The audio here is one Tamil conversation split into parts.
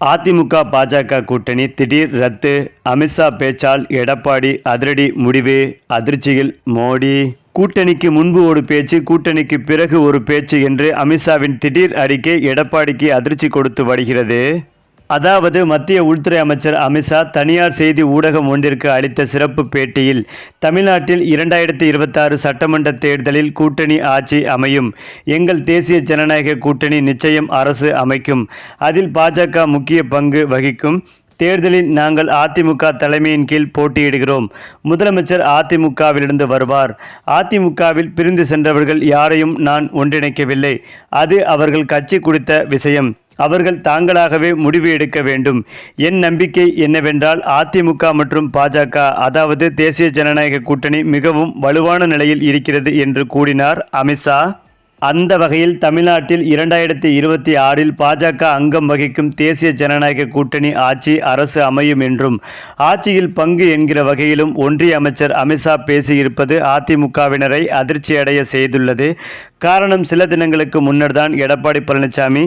அதிமுக பாஜக கூட்டணி திடீர் ரத்து. அமித்ஷா பேச்சால் எடப்பாடி அதிரடி முடிவு. அதிர்ச்சியில் மோடி. கூட்டணிக்கு முன்பு ஒரு பேச்சு, கூட்டணிக்கு பிறகு ஒரு பேச்சு என்று அமித்ஷாவின் திடீர் அறிக்கை எடப்பாடிக்கு அதிர்ச்சி கொடுத்து வருகிறது. அதாவது மத்திய உள்துறை அமைச்சர் அமித்ஷா தனியார் செய்தி ஊடகம் ஒன்றிற்கு அளித்த சிறப்பு பேட்டியில், தமிழ்நாட்டில் 2026 சட்டமன்ற தேர்தலில் கூட்டணி ஆட்சி அமையும். எங்கள் தேசிய ஜனநாயக கூட்டணி நிச்சயம் அரசு அமைக்கும். அதில் பாஜக முக்கிய பங்கு வகிக்கும். தேர்தலில் நாங்கள் அதிமுக தலைமையின் கீழ் போட்டியிடுகிறோம். முதலமைச்சர் அதிமுகவிலிருந்து வருவார். அதிமுகவில் பிரிந்து சென்றவர்கள் யாரையும் நான் ஒன்றிணைக்கவில்லை. அது அவர்கள் கட்சி குறித்த விஷயம். அவர்கள் தாங்களாகவே முடிவு எடுக்க வேண்டும். என் நம்பிக்கை என்னவென்றால், அதிமுக மற்றும் பாஜக, அதாவது தேசிய ஜனநாயக கூட்டணி மிகவும் வலுவான நிலையில் இருக்கிறது என்று கூறினார் அமித்ஷா. அந்த வகையில் தமிழ்நாட்டில் 2026 பாஜக அங்கம் வகிக்கும் தேசிய ஜனநாயக கூட்டணி ஆட்சி அரசு அமையும் என்றும், ஆட்சியில் பங்கு என்கிற வகையிலும் ஒன்றிய அமைச்சர் அமித்ஷா பேசியிருப்பது அதிமுகவினரை அதிர்ச்சியடைய செய்துள்ளது. காரணம், சில தினங்களுக்கு முன்னர் தான் எடப்பாடி பழனிசாமி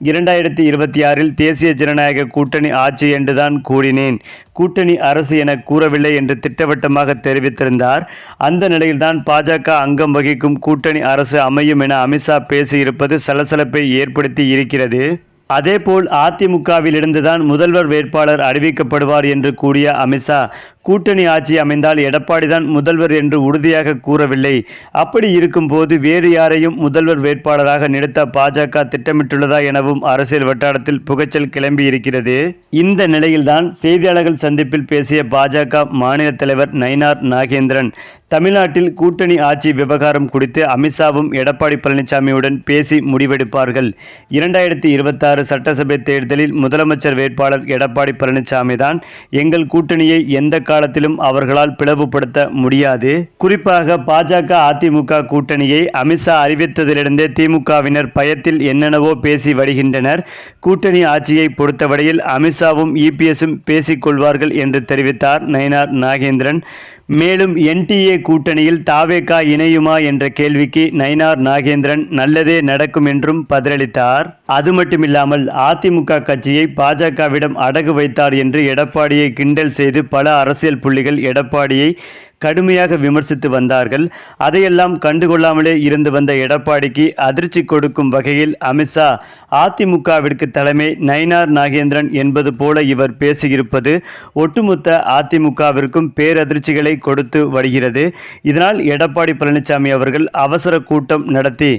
2026 தேசிய ஜனநாயக கூட்டணி ஆட்சி என்றுதான் கூறினேன், கூட்டணி அரசு என கூறவில்லை என்று திட்டவட்டமாக தெரிவித்திருந்தார். அந்த நிலையில்தான் பாஜக அங்கம் வகிக்கும் கூட்டணி அரசு அமையும் என அமித்ஷா பேசியிருப்பது சலசலப்பை ஏற்படுத்தி இருக்கிறது. அதேபோல் அதிமுகவில் இருந்துதான் முதல்வர் வேட்பாளர் அறிவிக்கப்படுவார் என்று கூறிய அமித்ஷா, கூட்டணி ஆட்சி அமைந்தால் எடப்பாடிதான் முதல்வர் என்று உறுதியாக கூறவில்லை. அப்படி இருக்கும்போது வேறு யாரையும் முதல்வர் வேட்பாளராக நிறுத்த பாஜக திட்டமிட்டுள்ளதா எனவும் அரசியல் வட்டாரத்தில் புகைச்சல் கிளம்பி இருக்கிறது. இந்த நிலையில்தான் செய்தியாளர்கள் சந்திப்பில் பேசிய பாஜக மாநில தலைவர் நயினார் நாகேந்திரன், தமிழ்நாட்டில் கூட்டணி ஆட்சி விவகாரம் குறித்து அமித்ஷாவும் எடப்பாடி பழனிசாமியுடன் பேசி முடிவெடுப்பார்கள். 2026 சட்டசபை தேர்தலில் முதலமைச்சர் வேட்பாளர் எடப்பாடி பழனிசாமி தான். எங்கள் கூட்டணியை எந்த காலத்திலும் அவர்களால் பிளவுபடுத்த முடியாது. குறிப்பாக பாஜக அதிமுக கூட்டணியை அமித்ஷா அறிவித்ததிலிருந்தே திமுகவினர் பயத்தில் என்னென்னவோ பேசி வருகின்றனர். கூட்டணி ஆட்சியை பொறுத்தவரையில் அமித்ஷாவும் இபிஎஸும் பேசிக் கொள்வார்கள் என்று தெரிவித்தார் நயினார் நாகேந்திரன். மேலும் என்டிஏ கூட்டணியில் தாவேகா இணையுமா என்ற கேள்விக்கு நயினார் நாகேந்திரன் நல்லதே நடக்கும் என்றும் பதிலளித்தார். அது மட்டுமில்லாமல் அதிமுக கட்சியை பாஜகவிடம் அடகு வைத்தார் என்று எடப்பாடியை கிண்டல் செய்து பல அரசியல் புள்ளிகள் எடப்பாடியை கடுமையாக விமர்சித்து வந்தார்கள். அதையெல்லாம் கண்டுகொள்ளாமலே இருந்து வந்த எடப்பாடிக்கு அதிர்ச்சி கொடுக்கும் வகையில் அமித்ஷா அதிமுகவிற்கு தலைமை நயினார் நாகேந்திரன் என்பது போல இவர் பேசியிருப்பது ஒட்டுமொத்த அதிமுகவிற்கும் பேரதிர்ச்சிகளை கொடுத்து வருகிறது. இதனால் எடப்பாடி பழனிசாமி அவர்கள் அவசர கூட்டம் நடத்தி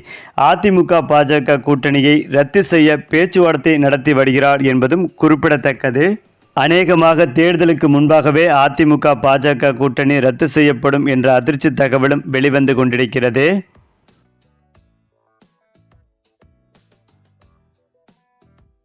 அதிமுக பாஜக கூட்டணியை ரத்து செய்ய பேச்சுவார்த்தை நடத்தி வருகிறார் என்பதும் குறிப்பிடத்தக்கது. அநேகமாக தேர்தலுக்கு முன்பாகவே அதிமுக பாஜக கூட்டணி ரத்து செய்யப்படும் என்ற அதிர்ச்சி தகவலும் வெளிவந்து கொண்டிருக்கிறது.